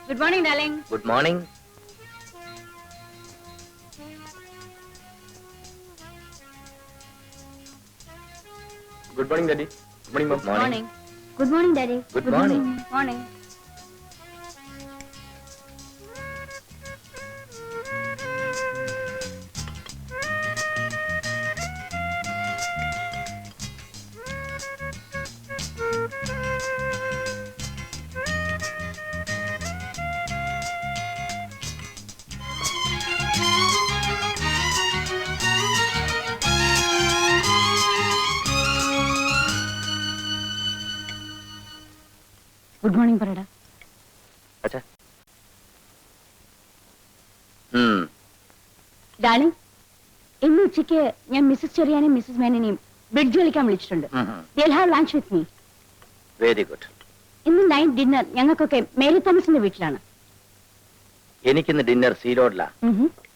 Good morning, darling. Good morning. Good morning, Daddy. Good morning, Mom. Good morning. Good morning, Daddy. Good morning. Morning. Good morning പറയടാ. അച്ഛാ. Darling, ഇന്ന് ഉച്ചയ്ക്ക് ഞാൻ Mrs ചെറിയാനെയും Mrs മേനനെയും bridge കളിക്കാൻ വിളിച്ചിട്ടുണ്ട്. They'll have lunch with me. Very good. ഇന്ന് night dinner ഞങ്ങൾക്കൊക്കെ Mary തോമസിന്റെ വീട്ടിലാണ്. എനിക്കിന്ന് ഡിന്നർ സീറോഡിലാ.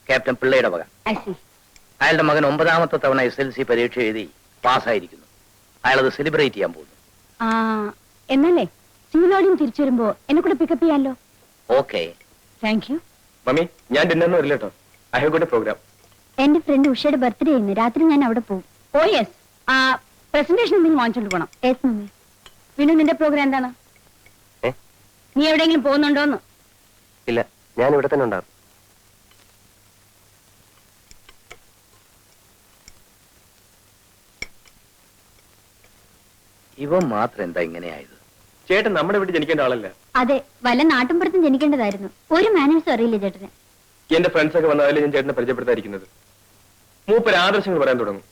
ക്യാപ്റ്റൻ പിള്ളയുടെ വക. I see. അയാളുടെ മകൻ 9ാമത്തെ തവണ SLC പരീക്ഷ എഴുതി പാസ്സായിരിക്കുന്നു. അയാളത് സെലിബ്രേറ്റ് ചെയ്യാൻ പോകുന്നു. എന്നല്ലേ സീലോടിയും തിരിച്ചു വരുമ്പോ എന്നെ കൂടെ പിക്കപ്പ് ചെയ്യാമല്ലോ. ഓക്കെ. Thank you. മമ്മി, ഞാൻ ഡിന്നറിന് വരില്ല കേട്ടോ. I have got a programme. എന്റെ ഫ്രണ്ട് ഉഷയുടെ ബർത്ത്ഡേ ഇന്ന് രാത്രി ഞാൻ അവിടെ പോകും. ഓ യെസ്. പ്രസന്റേഷൻ എന്തെങ്കിലും വാങ്ങിച്ചോണ്ട് പോകണം. Yes mummy. പിന്നെ നിന്റെ പ്രോഗ്രാം എന്താണ്? നീ എവിടെയെങ്കിലും പോകുന്നുണ്ടോന്ന്? ഇല്ല, ഞാൻ ഇവിടെ തന്നെ ഉണ്ടാകും. ഇവൻ മാത്രം എന്താ ഇങ്ങനെയായത്? ചേട്ടൻ നമ്മുടെ വീട്ടിൽ ജനിക്കേണ്ട ആളല്ല. അതെ, വല്ല നാട്ടുമ്പുറത്തും ജനിക്കേണ്ടതായിരുന്നു. ഒരു മാനേഴ്സും അറിയില്ല ചേട്ടന്. എന്റെ ഫ്രണ്ട്സ് ഒക്കെ വന്നാലേ ഞാൻ ചേട്ടനെ പരിചയപ്പെടുത്താതിരിക്കുന്നത്. മൂപ്പര് ആദർശങ്ങൾ പറയാൻ തുടങ്ങും.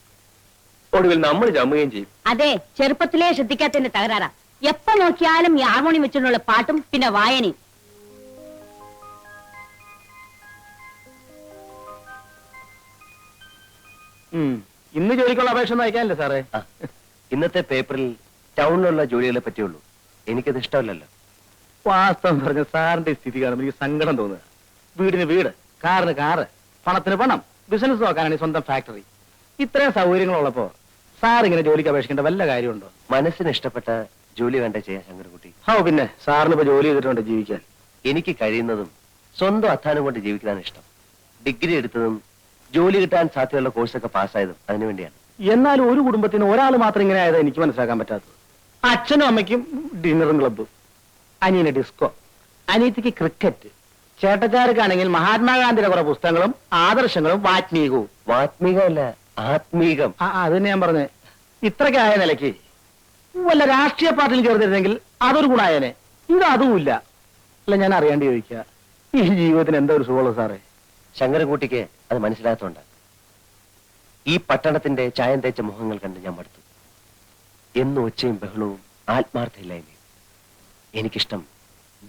ഒടുവിൽ നമ്മൾ ജമ്മുകയും ചെയ്യും. അതെ, ചെറുപ്പത്തിലേ ശ്രദ്ധിക്കാത്തതിന്റെ തകരാറാ. എപ്പോ നോക്കിയാലും ഈ ഹാർമോണിയം വെച്ചുകൊണ്ടുള്ള പാട്ടും പിന്നെ വായനയും. ഇന്ന് ജോലിക്കുള്ള അപേക്ഷ ഒന്നും അയക്കാനല്ലേ സാറേ? ഇന്നത്തെ പേപ്പറിൽ ടൗണിലുള്ള ജോലികളെ പറ്റിയുള്ളൂ. എനിക്കത് ഇഷ്ടമല്ലല്ലോ. വാസ്തവം പറഞ്ഞ സാറിന്റെ സ്ഥിതി കാണുമ്പോൾ എനിക്ക് സങ്കടം തോന്നുക. വീടിന് വീട്, കാറിന് കാറ്, പണത്തിന് പണം, ബിസിനസ് നോക്കാനാണ് സ്വന്തം ഫാക്ടറി. ഇത്രയും സൗകര്യങ്ങളുള്ളപ്പോ സാർ ഇങ്ങനെ ജോലിക്ക് അപേക്ഷിക്കേണ്ട വല്ല കാര്യമുണ്ടോ? മനസ്സിന് ഇഷ്ടപ്പെട്ട ജോലി വേണ്ട ചെയ്യാൻ ശങ്കരൻകുട്ടി. പിന്നെ സാറിന് ഇപ്പൊ ജോലി ചെയ്തിട്ടുണ്ട് ജീവിക്കാൻ. എനിക്ക് കഴിയുന്നതും സ്വന്തം അധ്വാനം കൊണ്ട് ജീവിക്കാനാണ് ഇഷ്ടം. ഡിഗ്രി എടുത്തതും ജോലി കിട്ടാൻ സാധ്യതയുള്ള കോഴ്സൊക്കെ പാസ്സായതും അതിനുവേണ്ടിയാണ്. എന്നാലും ഒരു കുടുംബത്തിന് ഒരാൾ മാത്രം ഇങ്ങനെ ആയത് എനിക്ക് മനസ്സിലാക്കാൻ പറ്റാത്തത്. അച്ഛനും അമ്മയ്ക്കും ഡിന്നറും ക്ലബ്ബും, അനിയന് ഡിസ്കോ, അനിയത്തിക്ക് ക്രിക്കറ്റ്, ചേട്ടച്ചാർക്കാണെങ്കിൽ മഹാത്മാഗാന്ധിയുടെ കുറെ പുസ്തകങ്ങളും ആദർശങ്ങളും വാത്മീകവും. വാത്മീകമല്ല, ആത്മീകം. അത് തന്നെ ഞാൻ പറഞ്ഞേ. ഇത്രയ്ക്ക് ആയ നിലയ്ക്ക് വല്ല രാഷ്ട്രീയ പാർട്ടിയിൽ ചേർത്തിരുന്നെങ്കിൽ അതൊരു ഗുണായനെ. ഇത് അതുമില്ല. അല്ല, ഞാൻ അറിയാണ്ട് ചോദിക്കുക, ഈ ജീവിതത്തിന് എന്താ ഒരു സുഖമുള്ള സാറേ? ശങ്കരൻകുട്ടിക്ക് അത് മനസ്സിലാത്തോണ്ട. ഈ പട്ടണത്തിന്റെ ചായം തേച്ച മുഖങ്ങൾ കണ്ട് ഞാൻ മടുത്തു. എന്നും ഒച്ചയും ബഹളവും ആത്മാർത്ഥയില്ലായ്മയും. എനിക്കിഷ്ടം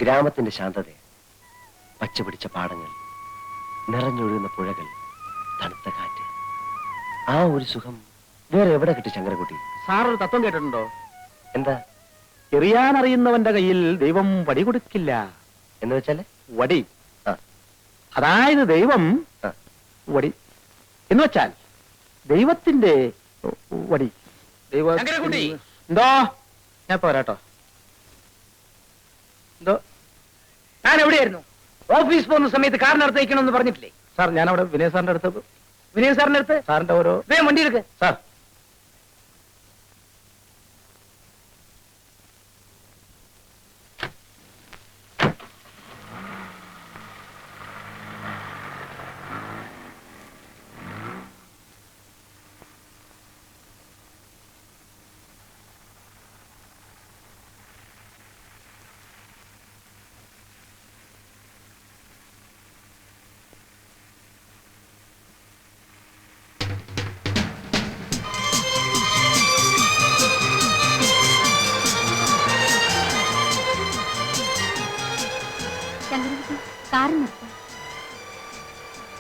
ഗ്രാമത്തിന്റെ ശാന്തത. പച്ചപിടിച്ച പാടങ്ങൾ, നിറഞ്ഞൊഴുകുന്ന പുഴകൾ, തണുത്ത കാറ്റ്. ആ ഒരു സുഖം വേറെ എവിടെ കിട്ടി ശങ്കരൻകുട്ടി? സാറൊരു തത്വം കേട്ടിട്ടുണ്ടോ? എന്താ? എറിയാനറിയുന്നവന്റെ കയ്യിൽ ദൈവം വടി കൊടുക്കില്ല എന്ന് വെച്ചാല്? വടി. അതായത് ദൈവം വടി എന്ന് വെച്ചാൽ ദൈവത്തിന്റെ വടി. എന്തോ ഞാൻ പോരാട്ടോ. എന്തോ ഞാൻ എവിടെയായിരുന്നു? ഓഫീസ് പോകുന്ന സമയത്ത് കാറിനടുത്ത് വയ്ക്കണമെന്ന് പറഞ്ഞിട്ടില്ലേ? സാർ, ഞാനവിടെ വിനയ സാറിന്റെ അടുത്ത്. വിനയ സാറിന്റെ അടുത്ത്? സാറിന്റെ ഓരോ വണ്ടി എടുക്ക് സാർ.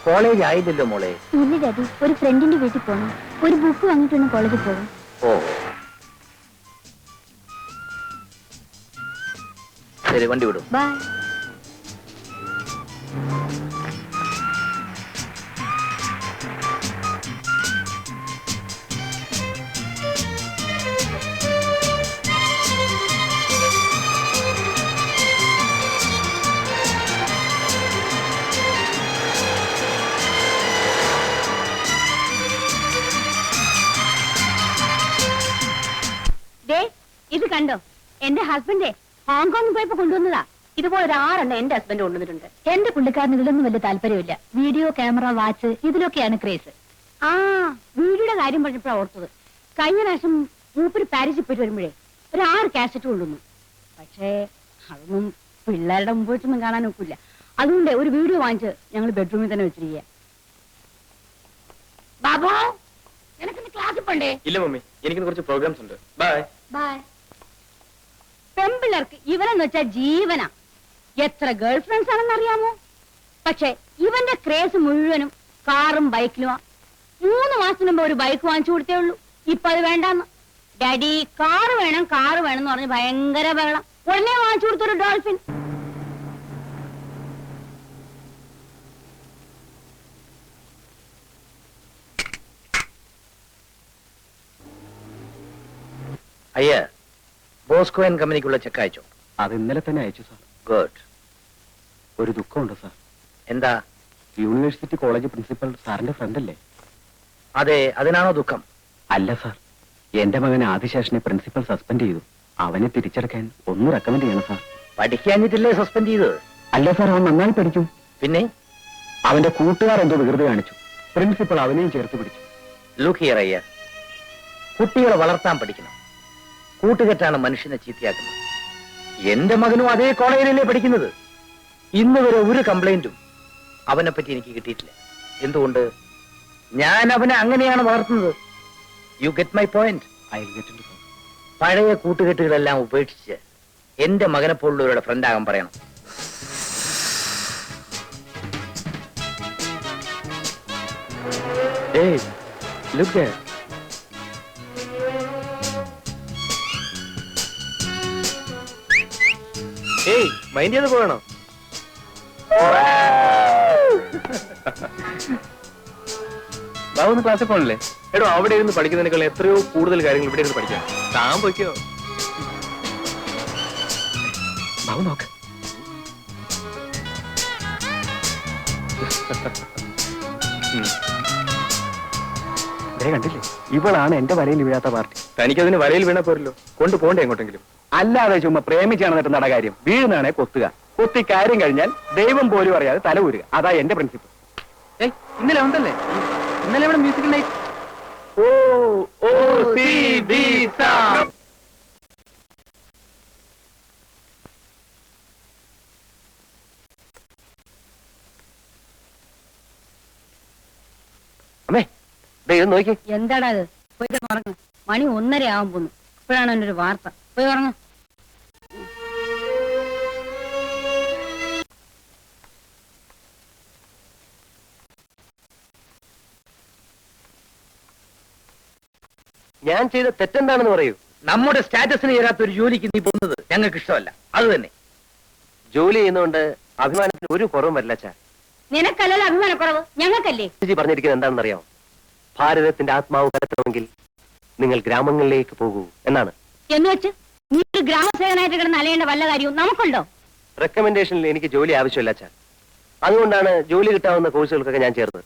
കോളേജ് ആയില്ലല്ലോ മോളെ. ഇല്ല ഡാഡി, ഒരു ഫ്രണ്ടിന്റെ വീട്ടിൽ പോകണം. ഒരു ബുക്ക് വാങ്ങിയിട്ടൊന്ന് കോളേജിൽ പോകും. ഓ ശരി, വണ്ടി വിടും. ബൈ. കണ്ടോ, എന്റെ ഹസ്ബൻഡേ ഹോങ്കോങ്ങിൽ പോയപ്പോ കൊണ്ടുവന്നതാ. ഇതുപോലെ ഒരു 6 എന്റെ ഹസ്ബൻഡ് കൊണ്ടുവന്നിട്ടുണ്ട്. എന്റെ പുള്ളിക്കാരന് ഇതിലൊന്നും വലിയ താല്പര്യമില്ല. വീഡിയോ, ക്യാമറ, വാച്ച് ഇതിലൊക്കെയാണ് ക്രേസ്. ആ വീഡിയോയുടെ കാര്യം പറഞ്ഞപ്പോഴാണ് ഓർത്തത്. കഴിഞ്ഞ പ്രാവശ്യം മൂപ്പര് പാരീസിൽ പോയിട്ട് വരുമ്പോഴേ ഒരു 6 കാസറ്റ് കൊണ്ടുവന്നു. പക്ഷേ അതൊന്നും പിള്ളേരുടെ മുമ്പ് വെച്ചൊന്നും കാണാൻ ഒക്കില്ല. അതുകൊണ്ട് ഒരു വീഡിയോ വാങ്ങിച്ച് ഞങ്ങൾ ബെഡ്റൂമിൽ തന്നെ വെച്ചിരിക്കുക. ബാബു, നിനക്കിന്ന് ക്ലാസ്സിൽ പോണ്ടേ? ഇല്ല മമ്മി, എനിക്ക് കുറച്ച് പ്രോഗ്രാംസ് ഉണ്ട്. Bye bye. പെമ്പിള്ളേർക്ക് ഇവനെന്ന് വെച്ചാൽ ജീവനാ. എത്ര ഗേൾ ഫ്രണ്ട്സ് ആണെന്ന് അറിയാമോ? പക്ഷെ ഇവന്റെ ക്രേസ് മുഴുവനും കാറും ബൈക്കിലുമാ. 3 മാസത്തിന് മുമ്പ് ഒരു ബൈക്ക് വാങ്ങിച്ചു കൊടുത്തേ ഉള്ളൂ. ഇപ്പൊ അത് വേണ്ടാന്ന്. ഡാഡി കാറ് വേണം എന്ന് പറഞ്ഞ് ഭയങ്കര ബഹളം. ഉടനെ വാങ്ങിച്ചു കൊടുത്തൊരു ഡോൾഫിൻ. അയ്യ, ബോസ്കോ ആൻഡ് കമ്പനിക്കുള്ള ചെക്ക് അയച്ചോ? അത് ഇന്നലെ തന്നെ അയച്ചു സാർ. ഗുഡ്. ഒരു ദുഃഖമുണ്ട് സാർ. എന്താ? യൂണിവേഴ്സിറ്റി കോളേജ് പ്രിൻസിപ്പൽ സാറിന്റെ ഫ്രണ്ട് അല്ലേ? അതെ, അതിനാണോ ദുഃഖം? അല്ല സാർ, എന്റെ മകൻ ആദിശേഷനെ പ്രിൻസിപ്പൽ സസ്പെൻഡ് ചെയ്തു. അവനെ തിരിച്ചെടുക്കാൻ ഒന്ന് റെക്കമെൻഡ് ചെയ്യണം സാർ. പഠിക്കാഞ്ഞിട്ടില്ലേ സസ്പെൻഡ് ചെയ്തത്? അല്ല സാർ, അവൻ നന്നായി പഠിക്കും. പിന്നെ അവന്റെ കൂട്ടുകാർ എന്തോ വികൃതി കാണിച്ചു. പ്രിൻസിപ്പൽ അവനെയും ചേർത്ത് പിടിച്ചു. ലുക്ക് ഹിയർ അയ്യ, കുട്ടികളെ വളർത്താൻ പഠിക്കണം. കൂട്ടുകെട്ടാണ് മനുഷ്യനെ ചീത്തയാക്കുന്നത്. എന്റെ മകനും അതേ കോളേജിലല്ലേ പഠിക്കുന്നത്. ഇന്ന് വരെ ഒരു കംപ്ലൈന്റും അവനെ പറ്റി എനിക്ക് കിട്ടിയിട്ടില്ല. എന്തുകൊണ്ട്? ഞാൻ അവനെ അങ്ങനെയാണ് വളർത്തുന്നത്. You get my point? പഴയ കൂട്ടുകെട്ടുകളെല്ലാം ഉപേക്ഷിച്ച് എന്റെ മകനെ പോലുള്ളവരുടെ ഫ്രണ്ടാകാൻ പറയണം. Hey, look there. ഏയ്, മൈൻഡ് ചെയ്ത് പോകണോ? ബാബു ക്ലാസ്സിൽ പോകണല്ലേ? എടോ, അവിടെ ഇരുന്ന് പഠിക്കുന്നതിനേക്കാൾ എത്രയോ കൂടുതൽ കാര്യങ്ങൾ ഇവിടെ ഇരുന്ന് പഠിക്കാം. താൻ പൊയ്ക്കോ. ബാബു നോക്ക്. കണ്ടില്ലേ, ഇവളാണ് എന്റെ വരയിൽ വീഴാത്ത പാർട്ടി. തനിക്കതിന് വരയിൽ വീണ പോരല്ലോ, കൊണ്ടുപോണ്ടേ എങ്ങോട്ടെങ്കിലും. അല്ലാതെ ചുമ്മാ പ്രേമിച്ചാണ് നടന്ന കാര്യം. വീഴുന്നാണെ കൊത്തുക. കൊത്തി കാര്യം കഴിഞ്ഞാൽ ദൈവം പോലും അറിയാതെ തല ഊരുക. അതാ എന്റെ പ്രിൻസിപ്പിൾ. ഇന്നലെ ഉണ്ടല്ലേ, ഇന്നലെ ഇവിടെ മ്യൂസിക് നൈറ്റ്. അമ്മേ, ഇത് നോക്കി. എന്താടാ അത്? പോയിട്ട് ഉറങ്ങ. മണി 1:30 ആവാൻ പോന്നു. ഇപ്പോഴാണ് എൻ്റെ ഒരു വാർത്ത. പോയി ഉറങ്ങ. ഞാൻ ചെയ്ത തെറ്റെന്താണെന്ന് പറയൂ. നമ്മുടെ സ്റ്റാറ്റസിന് ചേരാത്ത ഒരു ജോലിക്ക് നീ പോകുന്നത് ഞങ്ങൾക്ക് ഇഷ്ടമല്ല. അത് തന്നെ. ജോലി ചെയ്യുന്നതുകൊണ്ട് അഭിമാനത്തിന് ഒരു കുറവും വരില്ല അച്ഛാ. നിനക്കല്ലല്ലോ അഭിമാനക്കുറവ്, ഞങ്ങൾക്കല്ലേ. പറഞ്ഞിരിക്കുന്നത് എന്താണെന്ന് അറിയാമോ? ഭാരതത്തിന്റെ ആത്മാവ് കലർത്തണമെങ്കിൽ നിങ്ങൾ ഗ്രാമങ്ങളിലേക്ക് പോകൂ എന്നാണ്. എന്ന് വെച്ച് നീ ഒരു ഗ്രാമസേവനായിട്ട് കിടന്ന് അലയേണ്ട വല്ല കാര്യവും നമുക്കുണ്ടോ? റെക്കമെൻഡേഷനിൽ എനിക്ക് ജോലി ആവശ്യമില്ല അച്ഛാ. അതുകൊണ്ടാണ് ജോലി കിട്ടാവുന്ന കോഴ്സുകൾക്കൊക്കെ ഞാൻ ചേർന്നത്.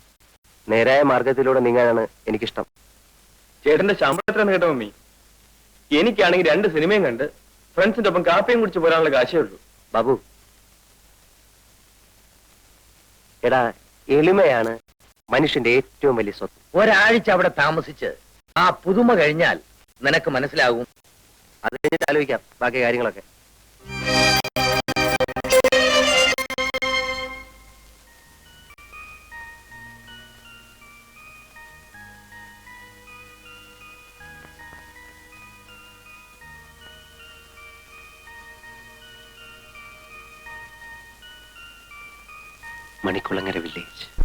നേരായ മാർഗത്തിലൂടെ നീങ്ങാനാണ് എനിക്കിഷ്ടം. ചേട്ടന്റെ ശമ്പളം എത്രയാണ് കേട്ടോ മമ്മി? എനിക്കാണെങ്കിൽ 2 സിനിമയും കണ്ട് ഫ്രണ്ട്സിന്റെ ഒപ്പം കാപ്പിയും കുടിച്ച് പോരാനുള്ള കാശേ ഉള്ളൂ. ബാബു, എടാ, എളിമയാണ് മനുഷ്യന്റെ ഏറ്റവും വലിയ സ്വത്ത്. ഒരാഴ്ച അവിടെ താമസിച്ച് ആ പുതുമ കഴിഞ്ഞാൽ നിനക്ക് മനസ്സിലാകും. അത് കഴിഞ്ഞിട്ട് ആലോചിക്കാം ബാക്കി കാര്യങ്ങളൊക്കെ. മണിക്കുളങ്ങര വില്ലേജ്.